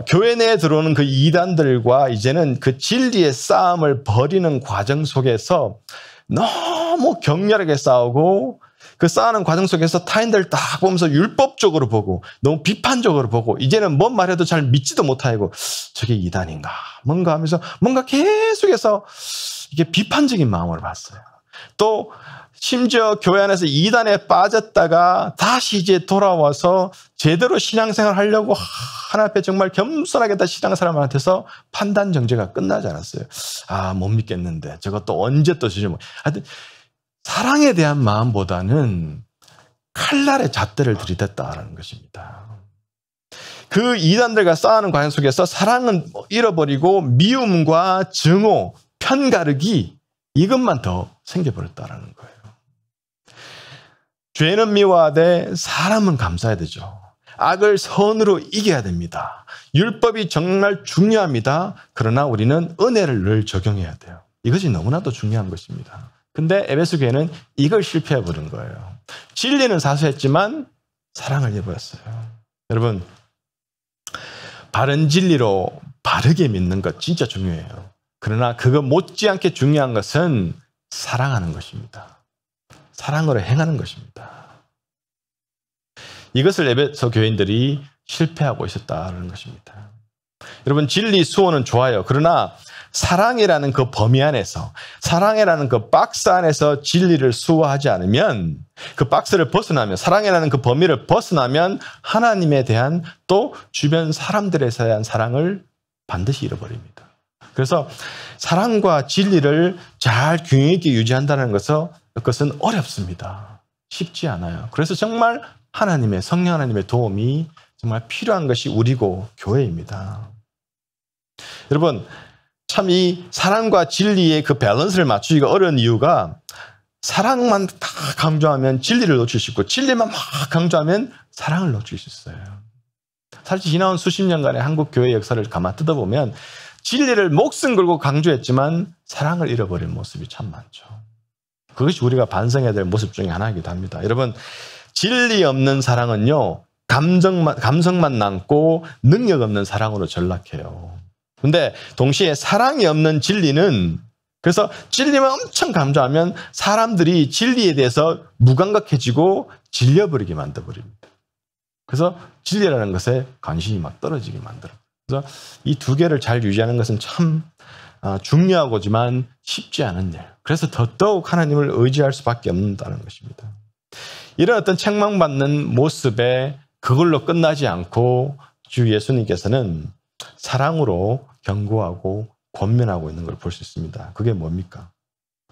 교회 내에 들어오는 그 이단들과 이제는 그 진리의 싸움을 벌이는 과정 속에서 너무 격렬하게 싸우고 그 싸우는 과정 속에서 타인들 딱 보면서 율법적으로 보고 너무 비판적으로 보고 이제는 뭔 말해도 잘 믿지도 못하고 저게 이단인가 뭔가 하면서 뭔가 계속해서 이게 비판적인 마음을 봤어요. 또 심지어 교회 안에서 이단에 빠졌다가 다시 이제 돌아와서 제대로 신앙생활 하려고 하나님 앞에 정말 겸손하게 다 신앙사람한테서 판단 정죄가 끝나지 않았어요. 아, 못 믿겠는데 저것도 언제 또 주지 뭐. 하여튼 사랑에 대한 마음보다는 칼날의 잣대를 들이댔다라는 것입니다. 그 이단들과 싸우는 과정 속에서 사랑은 잃어버리고 미움과 증오, 편가르기 이것만 더 생겨버렸다라는 거예요. 죄는 미워하되 사람은 감사해야 되죠. 악을 선으로 이겨야 됩니다. 율법이 정말 중요합니다. 그러나 우리는 은혜를 늘 적용해야 돼요. 이것이 너무나도 중요한 것입니다. 근데 에베소 교회는 이걸 실패해버린 거예요. 진리는 사수했지만 사랑을 잃어버렸어요. 여러분, 바른 진리로 바르게 믿는 것 진짜 중요해요. 그러나 그거 못지않게 중요한 것은 사랑하는 것입니다. 사랑으로 행하는 것입니다. 이것을 에베소 교인들이 실패하고 있었다는 것입니다. 여러분, 진리 수호는 좋아요. 그러나 사랑이라는 그 범위 안에서, 사랑이라는 그 박스 안에서 진리를 수호하지 않으면, 그 박스를 벗어나면, 사랑이라는 그 범위를 벗어나면 하나님에 대한 또 주변 사람들에 대한 사랑을 반드시 잃어버립니다. 그래서 사랑과 진리를 잘 균형 있게 유지한다는 것은 어렵습니다. 쉽지 않아요. 그래서 정말 하나님의, 성령 하나님의 도움이 정말 필요한 것이 우리고 교회입니다. 여러분, 참 이 사랑과 진리의 그 밸런스를 맞추기가 어려운 이유가 사랑만 다 강조하면 진리를 놓칠 수 있고 진리만 막 강조하면 사랑을 놓칠 수 있어요. 사실 지나온 수십 년간의 한국 교회 역사를 가만 뜯어보면 진리를 목숨 걸고 강조했지만 사랑을 잃어버린 모습이 참 많죠. 그것이 우리가 반성해야 될 모습 중에 하나이기도 합니다. 여러분, 진리 없는 사랑은요, 감성만 남고 능력 없는 사랑으로 전락해요. 근데 동시에 사랑이 없는 진리는, 그래서 진리만 엄청 강조하면 사람들이 진리에 대해서 무감각해지고 질려버리게 만들어버립니다. 그래서 진리라는 것에 관심이 막 떨어지게 만들어요. 그래서 이 두 개를 잘 유지하는 것은 참 중요하고지만 쉽지 않은 일. 그래서 더더욱 하나님을 의지할 수밖에 없다는 것입니다. 이런 어떤 책망받는 모습에 그걸로 끝나지 않고 주 예수님께서는 사랑으로 경고하고 권면하고 있는 걸 볼 수 있습니다. 그게 뭡니까?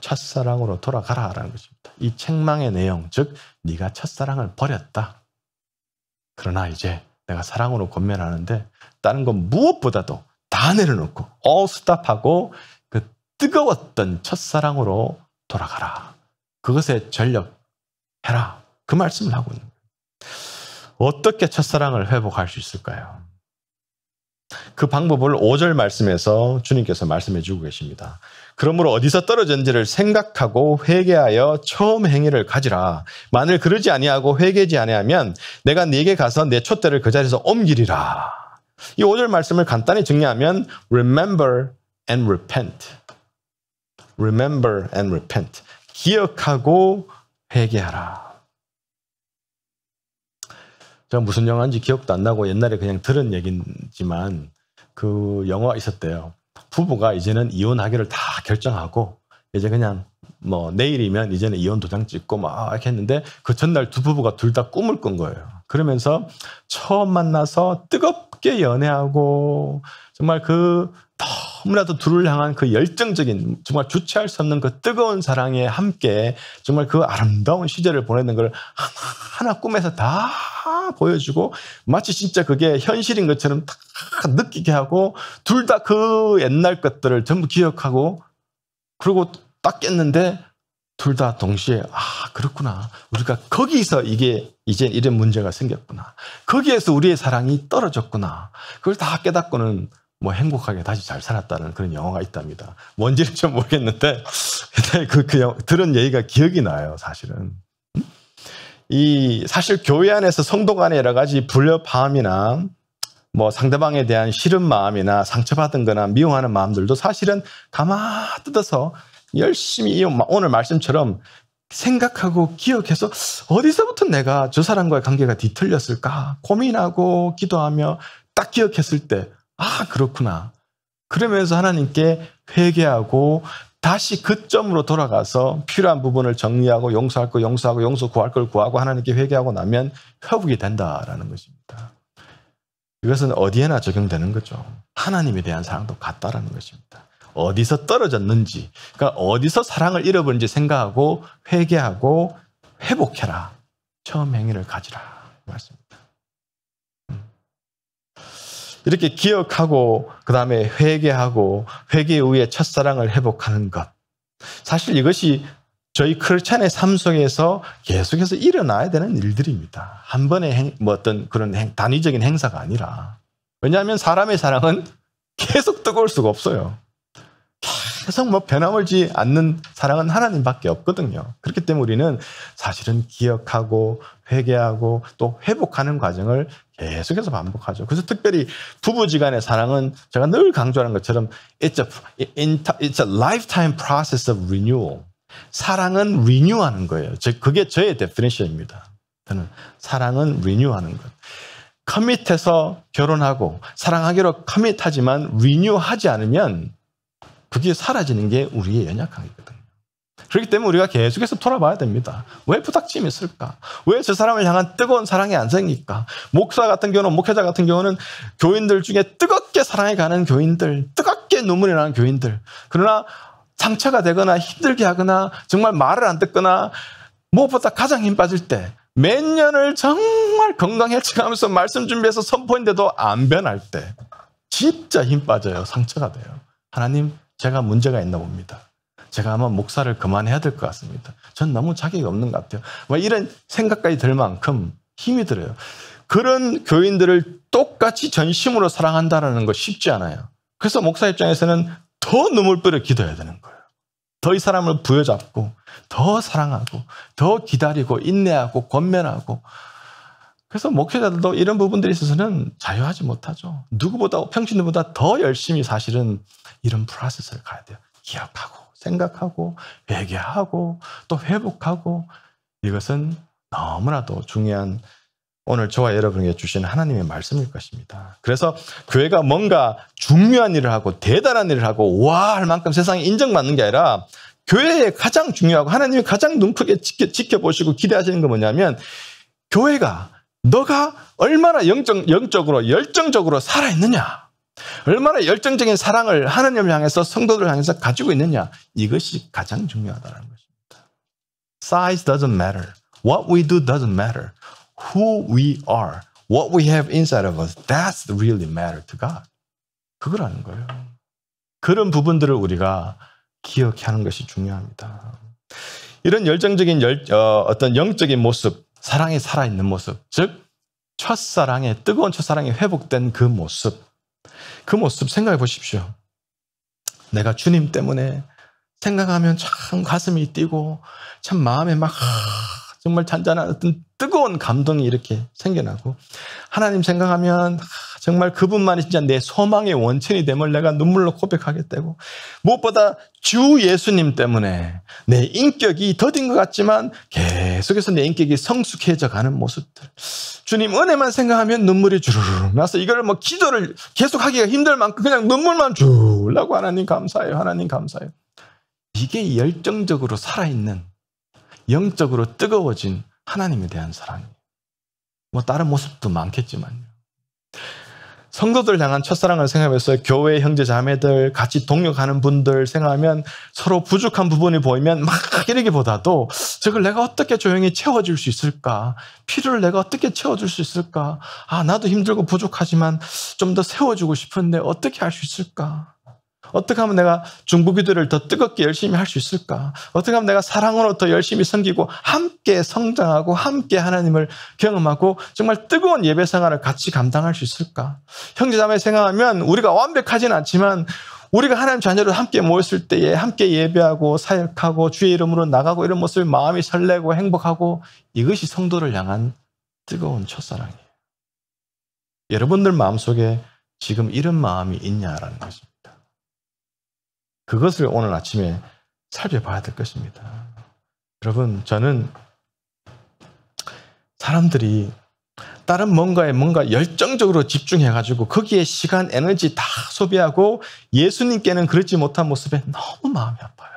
첫사랑으로 돌아가라라는 것입니다. 이 책망의 내용, 즉 네가 첫사랑을 버렸다. 그러나 이제 내가 사랑으로 권면하는데 다른 건 무엇보다도 다 내려놓고 all stop하고 그 뜨거웠던 첫사랑으로 돌아가라. 그것에 전력해라. 그 말씀을 하고 있는 거예요. 어떻게 첫사랑을 회복할 수 있을까요? 그 방법을 5절 말씀에서 주님께서 말씀해 주고 계십니다. 그러므로 어디서 떨어졌는지를 생각하고 회개하여 처음 행위를 가지라. 만일 그러지 아니하고 회개하지 아니하면 내가 네게 가서 내 촛대를 그 자리에서 옮기리라. 이 5절 말씀을 간단히 정리하면 remember and repent. remember and repent. 기억하고 회개하라. 제가 무슨 영화인지 기억도 안 나고 옛날에 그냥 들은 얘기지만 그 영화가 있었대요. 부부가 이제는 이혼하기를 다 결정하고 이제 그냥 뭐 내일이면 이제는 이혼 도장 찍고 막 이렇게 했는데 그 전날 두 부부가 둘 다 꿈을 꾼 거예요. 그러면서 처음 만나서 뜨겁게 연애하고 정말 그 너무나도 둘을 향한 그 열정적인 정말 주체할 수 없는 그 뜨거운 사랑에 함께 정말 그 아름다운 시절을 보내는 걸 하나하나 꿈에서 다 보여주고 마치 진짜 그게 현실인 것처럼 다 느끼게 하고 둘 다 그 옛날 것들을 전부 기억하고 그리고 딱 깼는데 둘 다 동시에 그렇구나. 우리가 거기서 이게 이제 이런 문제가 생겼구나. 거기에서 우리의 사랑이 떨어졌구나. 그걸 다 깨닫고는 뭐 행복하게 다시 잘 살았다는 그런 영화가 있답니다. 뭔지는 좀 모르겠는데 들은 얘기가 기억이 나요, 사실은. 사실 교회 안에서 성도 간의 여러 가지 불협화음이나 뭐 상대방에 대한 싫은 마음이나 상처받은 거나 미워하는 마음들도 사실은 가만 뜯어서 열심히 오늘 말씀처럼 생각하고 기억해서 어디서부터 내가 저 사람과의 관계가 뒤틀렸을까 고민하고 기도하며 딱 기억했을 때 그렇구나. 그러면서 하나님께 회개하고 다시 그 점으로 돌아가서 필요한 부분을 정리하고 용서할 거 용서하고 용서 구할 걸 구하고 하나님께 회개하고 나면 회복이 된다라는 것입니다. 이것은 어디에나 적용되는 거죠. 하나님에 대한 사랑도 같다라는 것입니다. 어디서 떨어졌는지, 그러니까 어디서 사랑을 잃어버린지 생각하고 회개하고 회복해라. 처음 행위를 가지라. 말씀입니다. 이렇게 기억하고 그 다음에 회개하고 회개 이후에 첫사랑을 회복하는 것. 사실 이것이 저희 크리스찬의 삶 속에서 계속해서 일어나야 되는 일들입니다. 한 번의 어떤 그런 단위적인 행사가 아니라. 왜냐하면 사람의 사랑은 계속 뜨거울 수가 없어요. 계속 변함을지 않는 사랑은 하나님밖에 없거든요. 그렇기 때문에 우리는 사실은 기억하고 회개하고 또 회복하는 과정을 계속해서 반복하죠. 그래서 특별히 부부지간의 사랑은 제가 늘 강조하는 것처럼 it's a lifetime process of renewal. 사랑은 리뉴하는 거예요. 그게 저의 데피니션입니다. 저는 사랑은 리뉴하는 것. 커밋해서 결혼하고 사랑하기로 커밋하지만 리뉴하지 않으면 그게 사라지는 게 우리의 연약함이거든요. 그렇기 때문에 우리가 계속해서 돌아봐야 됩니다. 왜 부닥침이 있을까? 왜 저 사람을 향한 뜨거운 사랑이 안 생길까? 목사 같은 경우는, 목회자 같은 경우는 교인들 중에 뜨겁게 사랑해 가는 교인들, 뜨겁게 눈물이 나는 교인들. 그러나 상처가 되거나 힘들게 하거나 정말 말을 안 듣거나 무엇보다 가장 힘 빠질 때 몇 년을 정말 건강해지면서 말씀 준비해서 선포인데도 안 변할 때 진짜 힘 빠져요. 상처가 돼요. 하나님, 제가 문제가 있나 봅니다. 제가 아마 목사를 그만해야 될 것 같습니다. 전 너무 자격이 없는 것 같아요. 이런 생각까지 들 만큼 힘이 들어요. 그런 교인들을 똑같이 전심으로 사랑한다는 거 쉽지 않아요. 그래서 목사 입장에서는 더 눈물 뿌려 기도해야 되는 거예요. 더 이 사람을 부여잡고 더 사랑하고 더 기다리고 인내하고 권면하고. 그래서 목회자들도 이런 부분들에 있어서는 자유하지 못하죠. 누구보다 평신도보다 더 열심히 사실은 이런 프로세스를 가야 돼요. 기억하고 생각하고 회개하고 또 회복하고. 이것은 너무나도 중요한 오늘 저와 여러분에게 주신 하나님의 말씀일 것입니다. 그래서 교회가 뭔가 중요한 일을 하고 대단한 일을 하고 와 할 만큼 세상에 인정받는 게 아니라 교회에 가장 중요하고 하나님이 가장 눈 크게 지켜보시고 기대하시는 건 뭐냐면 교회가 너가 얼마나 영적으로 열정적으로 살아있느냐, 얼마나 열정적인 사랑을 하나님을 향해서 성도들을 향해서 가지고 있느냐, 이것이 가장 중요하다는 것입니다. Size doesn't matter. What we do doesn't matter. Who we are, what we have inside of us, that's really matter to God. 그거라는 거예요. 그런 부분들을 우리가 기억하는 것이 중요합니다. 이런 열정적인 어떤 영적인 모습, 사랑이 살아있는 모습, 즉 첫사랑의 뜨거운 첫사랑이 회복된 그 모습 생각해 보십시오. 내가 주님 때문에 생각하면 참 가슴이 뛰고 참 마음에 막 정말 잔잔한 어떤 뜨거운 감동이 이렇게 생겨나고, 하나님 생각하면 정말 그분만이 진짜 내 소망의 원천이 됨을 내가 눈물로 고백하게 되고, 무엇보다 주 예수님 때문에 내 인격이 더딘 것 같지만 계속해서 내 인격이 성숙해져 가는 모습들, 주님 은혜만 생각하면 눈물이 주르르 나서 이걸 기도를 계속하기가 힘들 만큼 그냥 눈물만 주려고 하나님 감사해요, 하나님 감사해요. 이게 열정적으로 살아있는, 영적으로 뜨거워진 하나님에 대한 사랑이에요. 다른 모습도 많겠지만요. 성도들 향한 첫사랑을 생각해서 교회 형제 자매들, 같이 동역하는 분들 생각하면 서로 부족한 부분이 보이면 막 이러기보다도 저걸 내가 어떻게 조용히 채워줄 수 있을까? 필요를 내가 어떻게 채워줄 수 있을까? 나도 힘들고 부족하지만 좀 더 세워주고 싶은데 어떻게 할 수 있을까? 어떻게 하면 내가 중보기도를 더 뜨겁게 열심히 할 수 있을까? 어떻게 하면 내가 사랑으로 더 열심히 섬기고 함께 성장하고 함께 하나님을 경험하고 정말 뜨거운 예배 생활을 같이 감당할 수 있을까? 형제자매 생각하면 우리가 완벽하진 않지만 우리가 하나님 자녀로 함께 모였을 때에 함께 예배하고 사역하고 주의 이름으로 나가고 이런 모습에 마음이 설레고 행복하고, 이것이 성도를 향한 뜨거운 첫사랑이에요. 여러분들 마음속에 지금 이런 마음이 있냐라는 것입니다. 그것을 오늘 아침에 살펴봐야 될 것입니다. 여러분, 저는 사람들이 다른 뭔가 열정적으로 집중해가지고 거기에 시간, 에너지 다 소비하고 예수님께는 그렇지 못한 모습에 너무 마음이 아파요.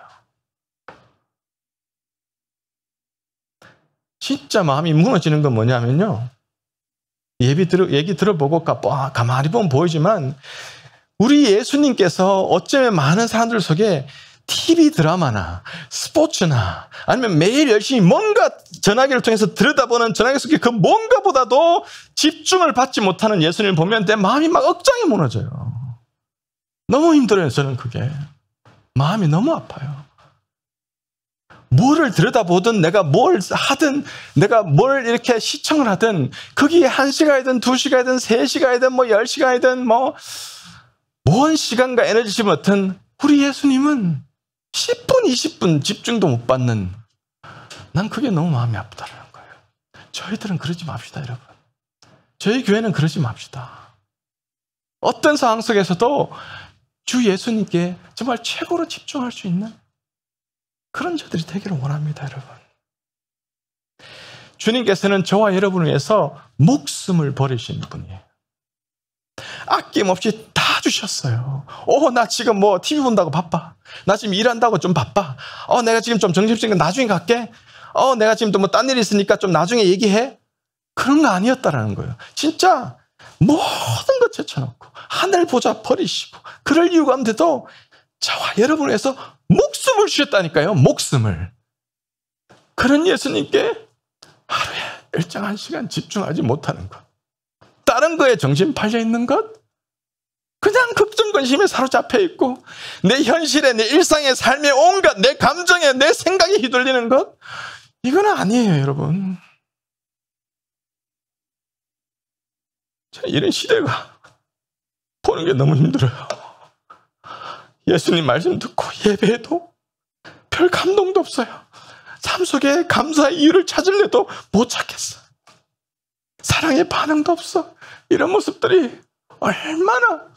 진짜 마음이 무너지는 건 뭐냐면요. 얘기 들어보고 가만히 보면 보이지만 우리 예수님께서 어쩌면 많은 사람들 속에 TV 드라마나 스포츠나 아니면 매일 열심히 뭔가 전화기를 통해서 들여다보는 전화기 속에 그 뭔가보다도 집중을 받지 못하는 예수님을 보면 내 마음이 막 억장이 무너져요. 너무 힘들어요. 저는 그게. 마음이 너무 아파요. 뭐를 들여다보든 내가 뭘 하든 내가 뭘 이렇게 시청을 하든 거기에 1시간이든 2시간이든 3시간이든 뭐 10시간이든 뭐 뭔 시간과 에너지 집어넣든 우리 예수님은 10분, 20분 집중도 못 받는 난 그게 너무 마음이 아프다는 거예요. 저희들은 그러지 맙시다, 여러분. 저희 교회는 그러지 맙시다. 어떤 상황 속에서도 주 예수님께 정말 최고로 집중할 수 있는 그런 저들이 되기를 원합니다, 여러분. 주님께서는 저와 여러분을 위해서 목숨을 버리신 분이에요. 아낌없이 다 주셨어요. 나 지금 뭐 TV 본다고 바빠. 나 지금 일한다고 좀 바빠. 내가 지금 좀 정신없으니까 나중에 갈게. 내가 지금 또 뭐 딴 일 있으니까 좀 나중에 얘기해. 그런 거 아니었다라는 거예요. 진짜 모든 것 제쳐놓고 하늘 보좌 버리시고 그럴 이유가 없는데도 저와 여러분을 위해서 목숨을 주셨다니까요. 목숨을. 그런 예수님께 하루에 일정한 시간 집중하지 못하는 것. 다른 거에 정신 팔려 있는 것. 그냥 걱정근심에 사로잡혀 있고 내 현실에 내 일상의 삶에 온갖 내 감정에 내 생각에 휘둘리는 것. 이건 아니에요, 여러분. 이런 시대가 보는 게 너무 힘들어요. 예수님 말씀 듣고 예배해도 별 감동도 없어요. 삶 속에 감사의 이유를 찾으려도 못 찾겠어. 사랑의 반응도 없어. 이런 모습들이 얼마나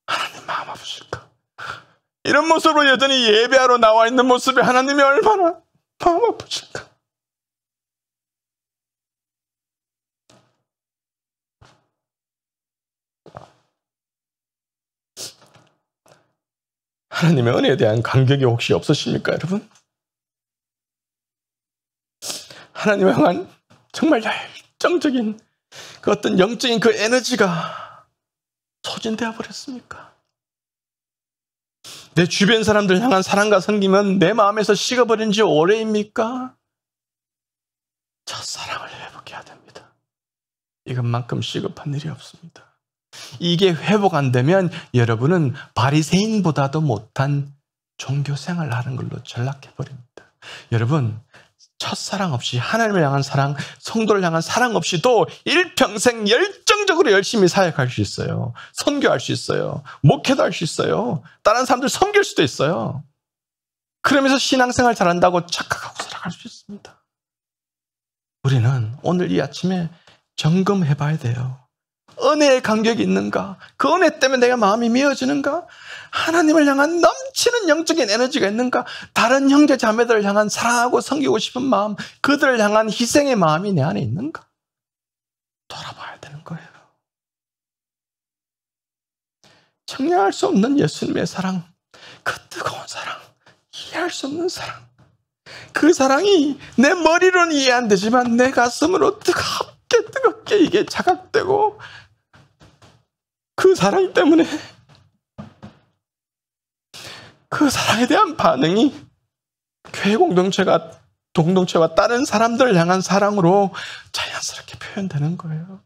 하나님 마음 아프실까. 이런 모습으로 여전히 예배하러 나와 있는 모습이 하나님이 얼마나 마음 아프실까. 하나님의 은혜에 대한 감격이 혹시 없으십니까, 여러분? 하나님을 향한 정말 열정적인 그 어떤 영적인 그 에너지가 소진되어 버렸습니까? 내 주변 사람들 향한 사랑과 섬김은 내 마음에서 식어버린 지 오래입니까? 첫사랑을 회복해야 됩니다. 이것만큼 시급한 일이 없습니다. 이게 회복 안 되면 여러분은 바리새인보다도 못한 종교생활을 하는 걸로 전락해 버립니다. 여러분, 첫사랑 없이 하나님을 향한 사랑, 성도를 향한 사랑 없이도 일평생 열정적으로 열심히 사역할 수 있어요. 선교할 수 있어요. 목회도 할 수 있어요. 다른 사람들 섬길 수도 있어요. 그러면서 신앙생활 잘한다고 착각하고 살아갈 수 있습니다. 우리는 오늘 이 아침에 점검해 봐야 돼요. 은혜의 간격이 있는가? 그 은혜 때문에 내가 마음이 미어지는가? 하나님을 향한 넘치는 영적인 에너지가 있는가? 다른 형제 자매들을 향한 사랑하고 섬기고 싶은 마음, 그들을 향한 희생의 마음이 내 안에 있는가? 돌아봐야 되는 거예요. 청량할 수 없는 예수님의 사랑, 그 뜨거운 사랑, 이해할 수 없는 사랑, 그 사랑이 내 머리로는 이해 안 되지만 내 가슴으로 뜨겁게 이게 자각되고, 그 사랑 때문에 그 사랑에 대한 반응이 교회 공동체와 다른 사람들을 향한 사랑으로 자연스럽게 표현되는 거예요.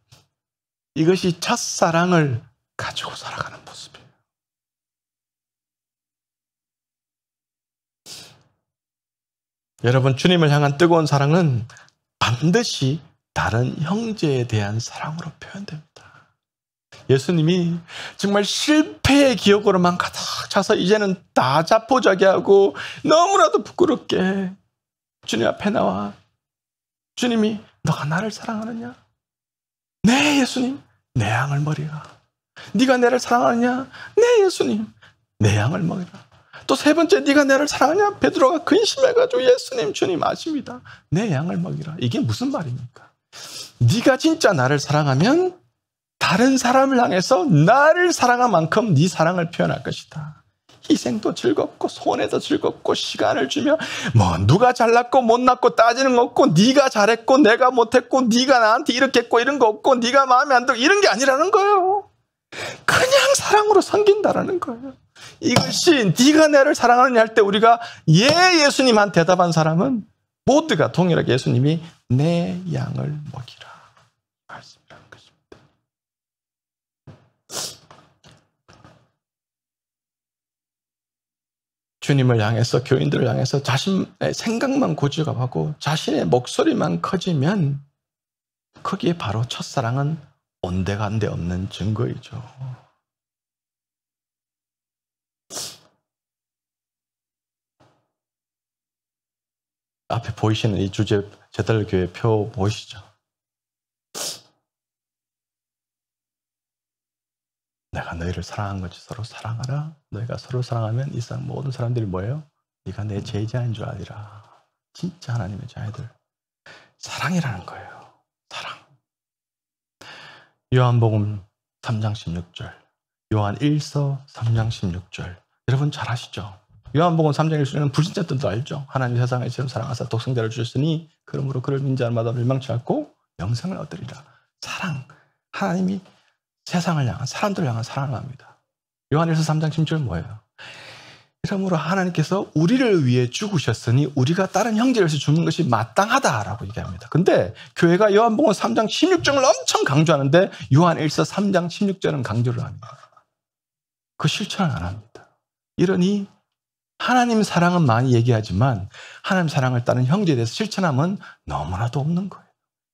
이것이 첫사랑을 가지고 살아가는 모습이에요. 여러분, 주님을 향한 뜨거운 사랑은 반드시 다른 형제에 대한 사랑으로 표현됩니다. 예수님이 정말 실패의 기억으로만 가득 차서 이제는 다 자포자기하고 너무나도 부끄럽게 주님 앞에 나와 주님이 너가 나를 사랑하느냐? 네, 예수님, 내 양을 먹이라. 네가 나를 사랑하느냐? 네, 예수님, 내 양을 먹이라. 또 세 번째, 네가 나를 사랑하냐? 베드로가 근심해가지고 예수님, 주님 아십니다. 내 양을 먹이라. 이게 무슨 말입니까? 네가 진짜 나를 사랑하면 다른 사람을 향해서 나를 사랑한 만큼 네 사랑을 표현할 것이다. 희생도 즐겁고 손해도 즐겁고 시간을 주며 뭐 누가 잘났고 못났고 따지는 거 없고 네가 잘했고 내가 못했고 네가 나한테 이렇게 했고 이런 거 없고 네가 마음에 안 들고 이런 게 아니라는 거예요. 그냥 사랑으로 섬긴다라는 거예요. 이것이 네가 나를 사랑하느냐 할 때 우리가 예수님한테 대답한 사람은 모두가 동일하게 예수님이 내 양을 먹이라 말씀이라는 것입니다. 주님을 향해서 교인들을 향해서 자신의 생각만 고집하고 자신의 목소리만 커지면 거기에 바로 첫사랑은 온데간데 없는 증거이죠. 앞에 보이시는 이 주제 제달교회 표 보이시죠? 내가 너희를 사랑한 것이 서로 사랑하라. 너희가 서로 사랑하면 이 세상 모든 사람들이 뭐예요? 네가 내 제자인 줄 아리라. 진짜 하나님의 자녀들. 사랑이라는 거예요. 사랑. 요한복음 3장 16절, 요한 1서 3장 16절. 여러분 잘 아시죠? 요한복음 3장 1절에는 불신자들도 알죠? 하나님 세상을 이처럼 사랑하사 독생자를 주셨으니 그러므로 그를 믿는 자마다 멸망치 않고 영생을 얻으리라. 사랑. 하나님이 세상을 향한, 사람들을 향한 사랑을 합니다. 요한 1서 3장 16절 뭐예요? 그러므로 하나님께서 우리를 위해 죽으셨으니 우리가 다른 형제를 위해서 죽는 것이 마땅하다라고 얘기합니다. 근데 교회가 요한복음 3장 16절을 엄청 강조하는데 요한 1서 3장 16절은 강조를 합니다. 그 실천을 안 합니다. 이러니 하나님 사랑은 많이 얘기하지만 하나님 사랑을 따른 형제에 대해서 실천함은 너무나도 없는 거예요.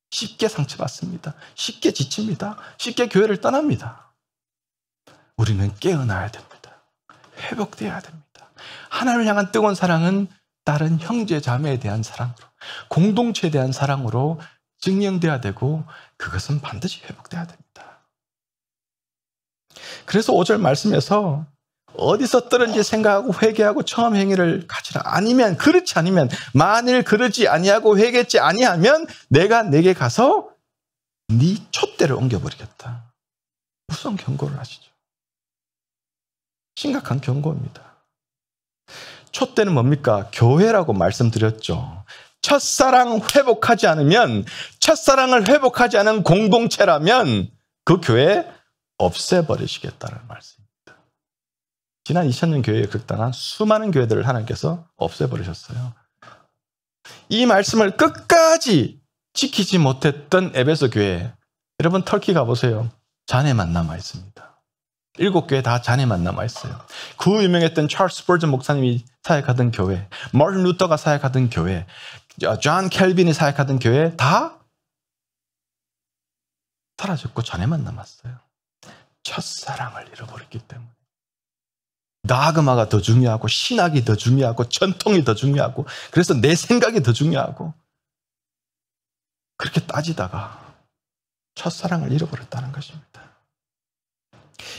쉽게 상처받습니다. 쉽게 지칩니다. 쉽게 교회를 떠납니다. 우리는 깨어나야 됩니다. 회복돼야 됩니다. 하나님을 향한 뜨거운 사랑은 다른 형제 자매에 대한 사랑으로, 공동체에 대한 사랑으로 증명돼야 되고 그것은 반드시 회복돼야 됩니다. 그래서 5절 말씀에서 어디서 떨어진지 생각하고 회개하고 처음 행위를 가지라. 아니면 그렇지 않으면 만일 그러지 아니하고 회개했지 아니하면 내가 내게 가서 네 촛대를 옮겨버리겠다. 무슨 경고를 하시죠? 심각한 경고입니다. 촛대는 뭡니까? 교회라고 말씀드렸죠. 첫사랑 회복하지 않으면, 첫사랑을 회복하지 않은 공동체라면 그 교회 없애버리시겠다는 말씀입니다. 지난 2000년 교회에 극단한 수많은 교회들을 하나님께서 없애버리셨어요. 이 말씀을 끝까지 지키지 못했던 에베소 교회, 여러분 터키 가보세요. 잔해만 남아있습니다. 7교회 다 잔해만 남아있어요. 그 유명했던 찰스 스퍼전 목사님이 사역하던 교회, 마틴 루터가 사역하던 교회, 존 켈빈이 사역하던 교회 다 사라졌고 잔해만 남았어요. 첫사랑을 잃어버렸기 때문에. 나그마가 더 중요하고 신학이 더 중요하고 전통이 더 중요하고 그래서 내 생각이 더 중요하고 그렇게 따지다가 첫사랑을 잃어버렸다는 것입니다.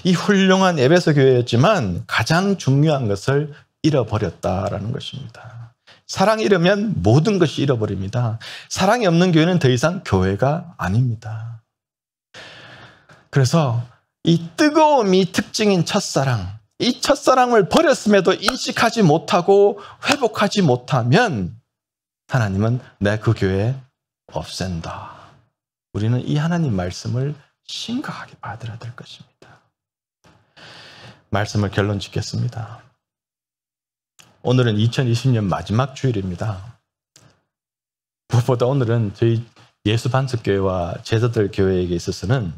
이 훌륭한 에베소 교회였지만 가장 중요한 것을 잃어버렸다라는 것입니다. 사랑이 잃으면 모든 것이 잃어버립니다. 사랑이 없는 교회는 더 이상 교회가 아닙니다. 그래서 이 뜨거움이 특징인 첫사랑, 이 첫사랑을 버렸음에도 인식하지 못하고 회복하지 못하면 하나님은 내 그 교회 없앤다. 우리는 이 하나님 말씀을 심각하게 받아야 될 것입니다. 말씀을 결론 짓겠습니다. 오늘은 2020년 마지막 주일입니다. 무엇보다 오늘은 저희 예수반석교회와 제자들 교회에게 있어서는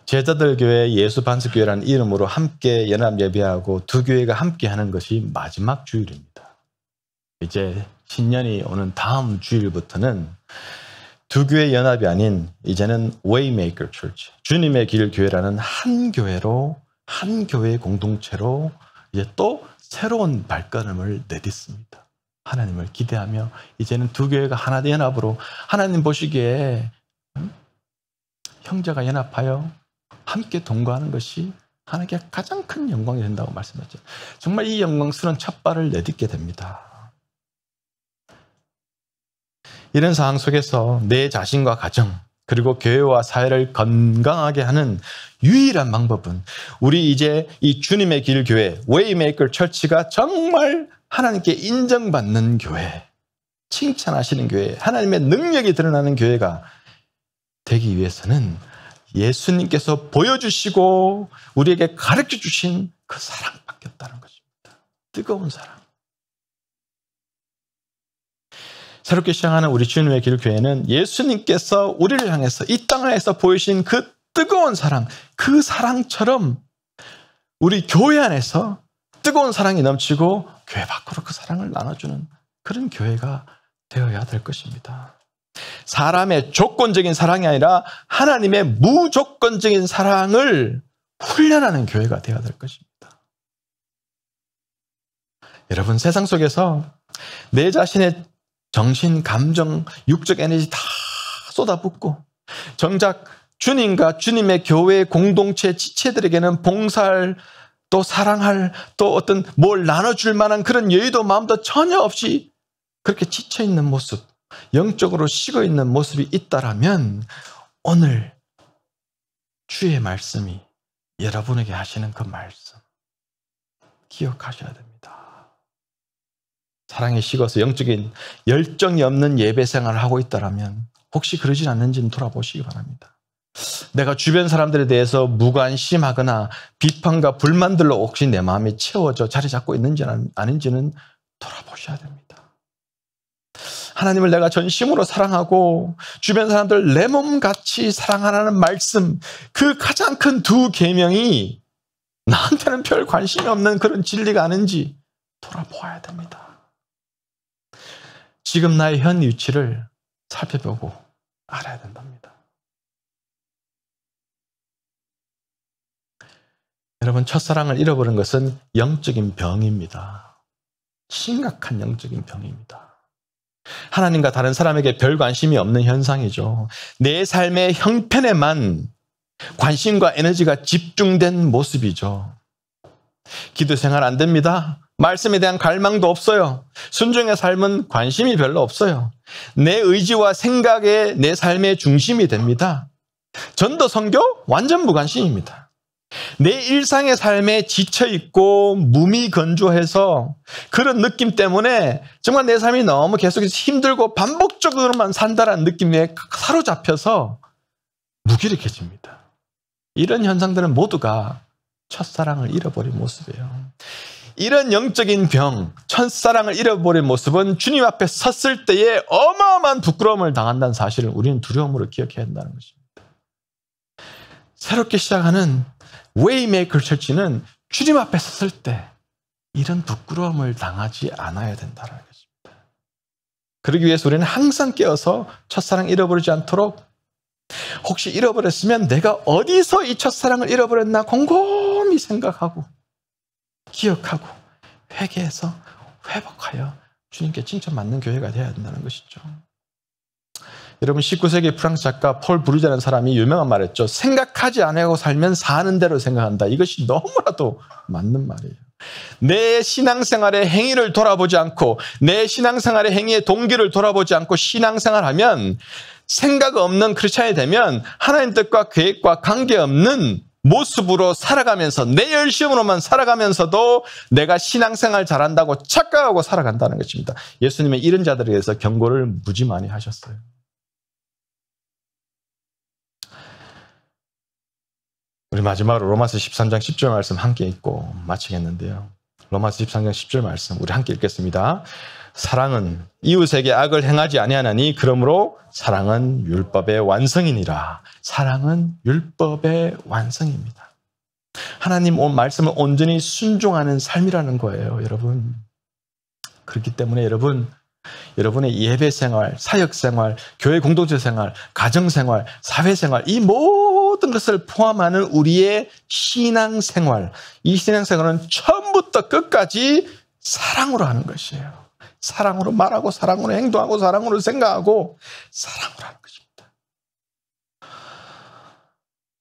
제자들 교회 예수반석교회라는 이름으로 함께 연합 예배하고 두 교회가 함께 하는 것이 마지막 주일입니다. 이제 신년이 오는 다음 주일부터는 두 교회 연합이 아닌 이제는 Waymaker Church, 주님의 길 교회라는 한 교회로, 한 교회 공동체로 이제 또 새로운 발걸음을 내딛습니다. 하나님을 기대하며 이제는 두 교회가 하나 된 연합으로 하나님 보시기에 형제가 연합하여 함께 동거하는 것이 하나님께 가장 큰 영광이 된다고 말씀하셨죠. 정말 이 영광스러운 첫발을 내딛게 됩니다. 이런 상황 속에서 내 자신과 가정, 그리고 교회와 사회를 건강하게 하는 유일한 방법은 우리 이제 이 주님의 길 교회, 웨이메이커 처치가 정말 하나님께 인정받는 교회, 칭찬하시는 교회, 하나님의 능력이 드러나는 교회가 되기 위해서는 예수님께서 보여주시고 우리에게 가르쳐 주신 그 사랑밖에 없다는 것입니다. 뜨거운 사랑. 새롭게 시작하는 우리 주님의 길 교회는 예수님께서 우리를 향해서 이 땅에서 보이신 그 뜨거운 사랑, 그 사랑처럼 우리 교회 안에서 뜨거운 사랑이 넘치고 교회 밖으로 그 사랑을 나눠주는 그런 교회가 되어야 될 것입니다. 사람의 조건적인 사랑이 아니라 하나님의 무조건적인 사랑을 훈련하는 교회가 되어야 될 것입니다. 여러분, 세상 속에서 내 자신의 정신, 감정, 육적 에너지 다 쏟아붓고 정작 주님과 주님의 교회 공동체 지체들에게는 봉사할, 또 사랑할, 또 어떤 뭘 나눠줄 만한 그런 여유도 마음도 전혀 없이 그렇게 지쳐있는 모습, 영적으로 식어있는 모습이 있다라면 오늘 주의 말씀이 여러분에게 하시는 그 말씀 기억하셔야 됩니다. 사랑에 식어서 영적인 열정이 없는 예배 생활을 하고 있다면 혹시 그러진 않는지는 돌아보시기 바랍니다. 내가 주변 사람들에 대해서 무관심하거나 비판과 불만들로 혹시 내 마음이 채워져 자리 잡고 있는지는 아닌지는 돌아보셔야 됩니다. 하나님을 내가 전심으로 사랑하고 주변 사람들 내 몸같이 사랑하라는 말씀, 그 가장 큰 두 계명이 나한테는 별 관심이 없는 그런 진리가 아닌지 돌아보아야 됩니다. 지금 나의 현 위치를 살펴보고 알아야 된답니다. 여러분, 첫사랑을 잃어버린 것은 영적인 병입니다. 심각한 영적인 병입니다. 하나님과 다른 사람에게 별 관심이 없는 현상이죠. 내 삶의 형편에만 관심과 에너지가 집중된 모습이죠. 기도 생활 안 됩니다. 말씀에 대한 갈망도 없어요. 순종의 삶은 관심이 별로 없어요. 내 의지와 생각에 내 삶의 중심이 됩니다. 전도 선교 완전 무관심입니다. 내 일상의 삶에 지쳐있고 무미건조해서 그런 느낌 때문에 정말 내 삶이 너무 계속해서 힘들고 반복적으로만 산다는 느낌에 사로잡혀서 무기력해집니다. 이런 현상들은 모두가 첫사랑을 잃어버린 모습이에요. 이런 영적인 병, 첫사랑을 잃어버린 모습은 주님 앞에 섰을 때에 어마어마한 부끄러움을 당한다는 사실을 우리는 두려움으로 기억해야 한다는 것입니다. 새롭게 시작하는 웨이메이커 처치는 주님 앞에 섰을 때 이런 부끄러움을 당하지 않아야 된다는 것입니다. 그러기 위해서 우리는 항상 깨어서 첫사랑 잃어버리지 않도록, 혹시 잃어버렸으면 내가 어디서 이 첫사랑을 잃어버렸나 곰곰이 생각하고 기억하고 회개해서 회복하여 주님께 칭찬받는 교회가 되어야 된다는 것이죠. 여러분, 19세기 프랑스 작가 폴 브루제라는 사람이 유명한 말을 했죠. 생각하지 않고 살면 사는 대로 생각한다. 이것이 너무나도 맞는 말이에요. 내 신앙생활의 행위를 돌아보지 않고, 내 신앙생활의 행위의 동기를 돌아보지 않고 신앙생활하면, 생각 없는 크리스찬이 되면 하나님 뜻과 계획과 관계없는 모습으로 살아가면서 내 열심으로만 살아가면서도 내가 신앙생활 잘한다고 착각하고 살아간다는 것입니다. 예수님은 이런 자들에 대해서 경고를 무지 많이 하셨어요. 우리 마지막으로 로마서 13장 10절 말씀 함께 읽고 마치겠는데요. 로마서 13장 10절 말씀 우리 함께 읽겠습니다. 사랑은 이웃에게 악을 행하지 아니하나니 그러므로 사랑은 율법의 완성이니라. 사랑은 율법의 완성입니다. 하나님 말씀을 온전히 순종하는 삶이라는 거예요, 여러분. 그렇기 때문에 여러분의 예배 생활, 사역 생활, 교회 공동체 생활, 가정 생활, 사회 생활, 이 모든 것을 포함하는 우리의 신앙 생활, 이 신앙 생활은 처음부터 끝까지 사랑으로 하는 것이에요. 사랑으로 말하고, 사랑으로 행동하고, 사랑으로 생각하고, 사랑으로 하는 것입니다.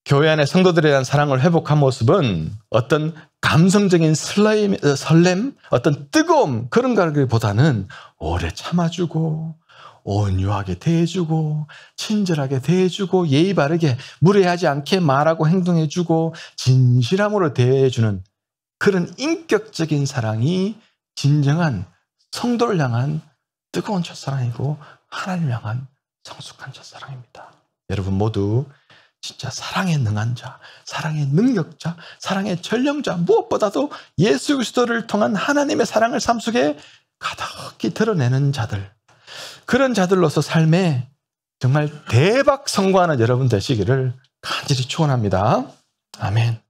교회 안의 성도들에 대한 사랑을 회복한 모습은 어떤 감성적인 설렘, 어떤 뜨거움, 그런 것보다는 오래 참아주고, 온유하게 대해주고 친절하게 대해주고 예의 바르게 무례하지 않게 말하고 행동해주고 진실함으로 대해주는 그런 인격적인 사랑이 진정한 성도를 향한 뜨거운 첫사랑이고 하나님을 향한 성숙한 첫사랑입니다. 여러분 모두 진짜 사랑에 능한 자, 사랑의 능력자, 사랑의 전령자, 무엇보다도 예수 그리스도를 통한 하나님의 사랑을 삶 속에 가득히 드러내는 자들, 그런 자들로서 삶에 정말 대박 성공하는 여러분 되시기를 간절히 축원합니다. 아멘.